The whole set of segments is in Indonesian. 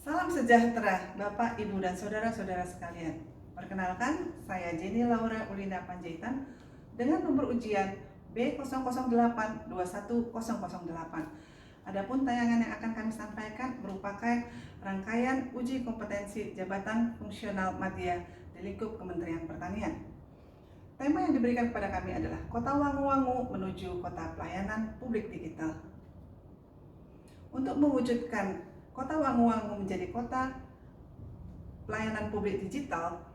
Salam sejahtera Bapak, Ibu, dan saudara-saudara sekalian. Perkenalkan, saya Jenny Laura Ulinda Panjaitan dengan nomor ujian B008-21008. Adapun tayangan yang akan kami sampaikan merupakan rangkaian uji kompetensi jabatan fungsional madya di lingkup Kementerian Pertanian. Tema yang diberikan kepada kami adalah Kota Wangu-Wangu menuju Kota Pelayanan Publik Digital. Untuk mewujudkan Kota Wangu-Wangu menjadi kota pelayanan publik digital,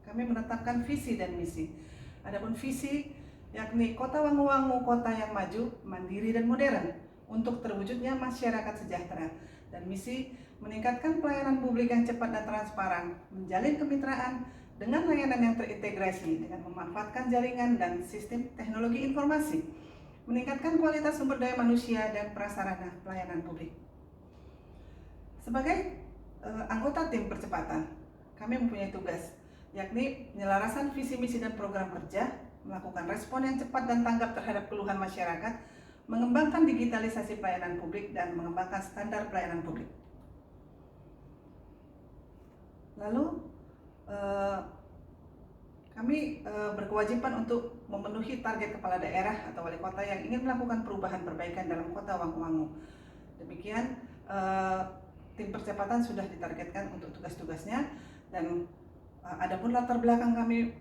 kami menetapkan visi dan misi. Adapun visi yakni Kota Wangu-Wangu kota yang maju, mandiri, dan modern untuk terwujudnya masyarakat sejahtera, dan misi meningkatkan pelayanan publik yang cepat dan transparan, menjalin kemitraan dengan layanan yang terintegrasi dengan memanfaatkan jaringan dan sistem teknologi informasi, meningkatkan kualitas sumber daya manusia dan prasarana pelayanan publik. Sebagai anggota tim percepatan, kami mempunyai tugas, yakni penyelarasan visi misi dan program kerja, melakukan respon yang cepat dan tanggap terhadap keluhan masyarakat, mengembangkan digitalisasi pelayanan publik, dan mengembangkan standar pelayanan publik. Lalu, kami berkewajiban untuk memenuhi target kepala daerah atau wali kota yang ingin melakukan perubahan perbaikan dalam Kota Wangu-Wangu. Demikian, tim percepatan sudah ditargetkan untuk tugas-tugasnya, dan adapun latar belakang kami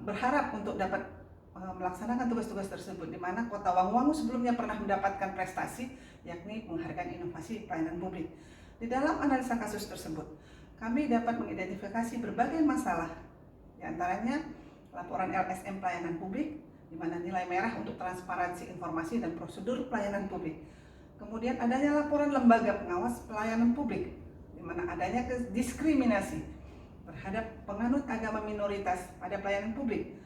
berharap untuk dapat melaksanakan tugas-tugas tersebut, di mana Kota Wangu-Wangu sebelumnya pernah mendapatkan prestasi, yakni penghargaan inovasi pelayanan publik. Di dalam analisa kasus tersebut, kami dapat mengidentifikasi berbagai masalah, di antaranya laporan LSM pelayanan publik, di mana nilai merah untuk transparansi informasi dan prosedur pelayanan publik. Kemudian adanya laporan lembaga pengawas pelayanan publik, di mana adanya diskriminasi terhadap penganut agama minoritas pada pelayanan publik.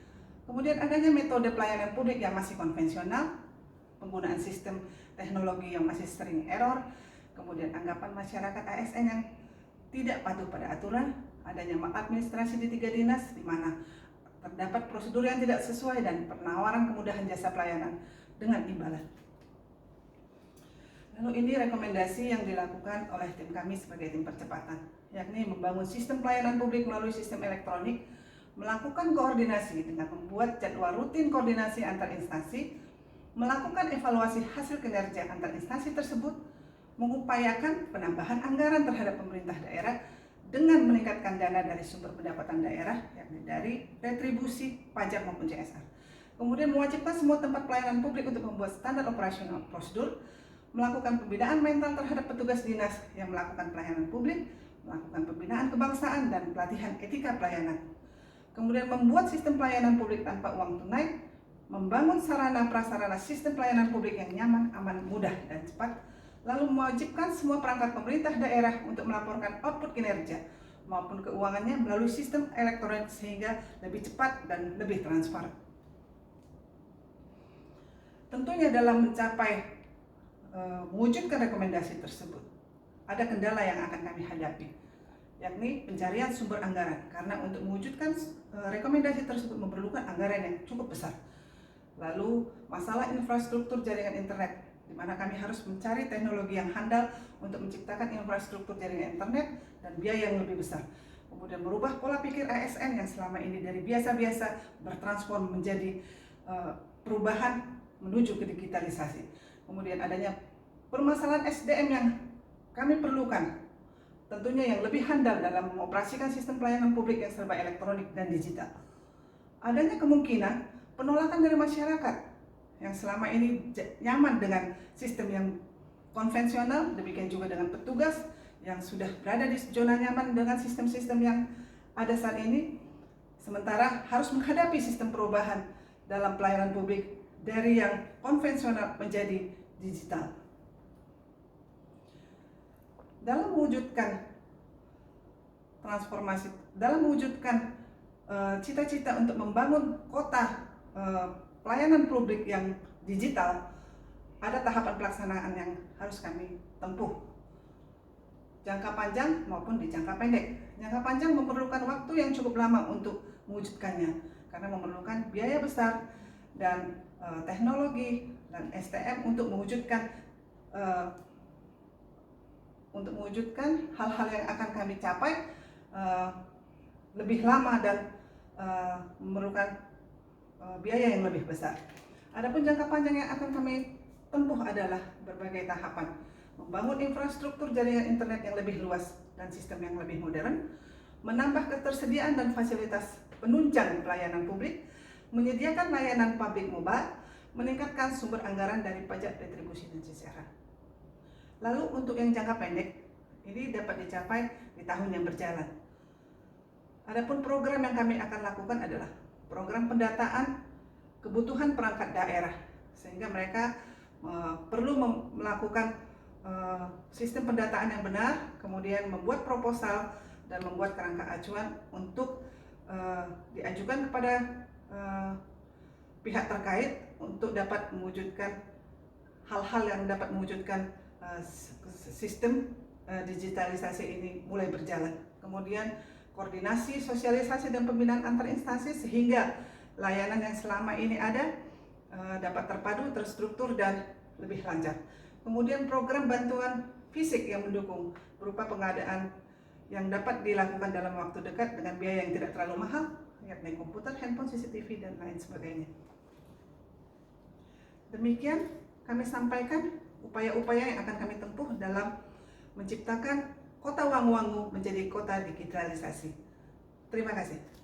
Kemudian adanya metode pelayanan publik yang masih konvensional, penggunaan sistem teknologi yang masih sering error, kemudian anggapan masyarakat ASN yang tidak patuh pada aturan, adanya maladministrasi di 3 dinas, di mana terdapat prosedur yang tidak sesuai dan penawaran kemudahan jasa pelayanan dengan imbalan. Lalu ini rekomendasi yang dilakukan oleh tim kami sebagai tim percepatan, yakni membangun sistem pelayanan publik melalui sistem elektronik, melakukan koordinasi dengan membuat jadwal rutin koordinasi antar instansi, melakukan evaluasi hasil kinerja antar instansi tersebut, mengupayakan penambahan anggaran terhadap pemerintah daerah dengan meningkatkan dana dari sumber pendapatan daerah, yakni dari retribusi, pajak maupun CSR. Kemudian mewajibkan semua tempat pelayanan publik untuk membuat standar operasional prosedur, melakukan pembinaan mental terhadap petugas dinas yang melakukan pelayanan publik, melakukan pembinaan kebangsaan dan pelatihan etika pelayanan. Kemudian membuat sistem pelayanan publik tanpa uang tunai, membangun sarana prasarana sistem pelayanan publik yang nyaman, aman, mudah, dan cepat, lalu mewajibkan semua perangkat pemerintah daerah untuk melaporkan output kinerja maupun keuangannya melalui sistem elektronik sehingga lebih cepat dan lebih transparan. Tentunya dalam mencapai mewujudkan rekomendasi tersebut, ada kendala yang akan kami hadapi, yakni pencarian sumber anggaran, karena untuk mewujudkan rekomendasi tersebut memerlukan anggaran yang cukup besar. Lalu masalah infrastruktur jaringan internet, di mana kami harus mencari teknologi yang handal untuk menciptakan infrastruktur jaringan internet dan biaya yang lebih besar. Kemudian merubah pola pikir ASN yang selama ini dari biasa-biasa bertransform menjadi perubahan menuju ke digitalisasi. Kemudian adanya permasalahan SDM yang kami perlukan, tentunya yang lebih handal dalam mengoperasikan sistem pelayanan publik yang serba elektronik dan digital. Adanya kemungkinan penolakan dari masyarakat yang selama ini nyaman dengan sistem yang konvensional, demikian juga dengan petugas yang sudah berada di zona nyaman dengan sistem-sistem yang ada saat ini, sementara harus menghadapi sistem perubahan dalam pelayanan publik dari yang konvensional menjadi digital. Dalam mewujudkan transformasi, dalam mewujudkan cita-cita untuk membangun kota pelayanan publik yang digital, ada tahapan pelaksanaan yang harus kami tempuh, jangka panjang maupun di jangka pendek. Jangka panjang memerlukan waktu yang cukup lama untuk mewujudkannya, karena memerlukan biaya besar dan teknologi dan STM untuk mewujudkan untuk mewujudkan hal-hal yang akan kami capai lebih lama dan memerlukan biaya yang lebih besar. Adapun jangka panjang yang akan kami tempuh adalah berbagai tahapan: membangun infrastruktur jaringan internet yang lebih luas dan sistem yang lebih modern, menambah ketersediaan dan fasilitas penunjang pelayanan publik, menyediakan layanan publik mobile, meningkatkan sumber anggaran dari pajak, retribusi, dan siaran. Lalu untuk yang jangka pendek, ini dapat dicapai di tahun yang berjalan. Adapun program yang kami akan lakukan adalah program pendataan kebutuhan perangkat daerah, sehingga mereka perlu melakukan sistem pendataan yang benar, kemudian membuat proposal dan membuat kerangka acuan untuk diajukan kepada pihak terkait untuk dapat mewujudkan hal-hal yang dapat mewujudkan sistem digitalisasi ini mulai berjalan. Kemudian koordinasi, sosialisasi, dan pembinaan antar instansi sehingga layanan yang selama ini ada dapat terpadu, terstruktur, dan lebih lancar. Kemudian program bantuan fisik yang mendukung berupa pengadaan yang dapat dilakukan dalam waktu dekat dengan biaya yang tidak terlalu mahal, yakni komputer, handphone, CCTV, dan lain sebagainya. Demikian kami sampaikan upaya-upaya yang akan kami tempuh dalam menciptakan Kota Wangu-Wangu menjadi kota digitalisasi. Terima kasih.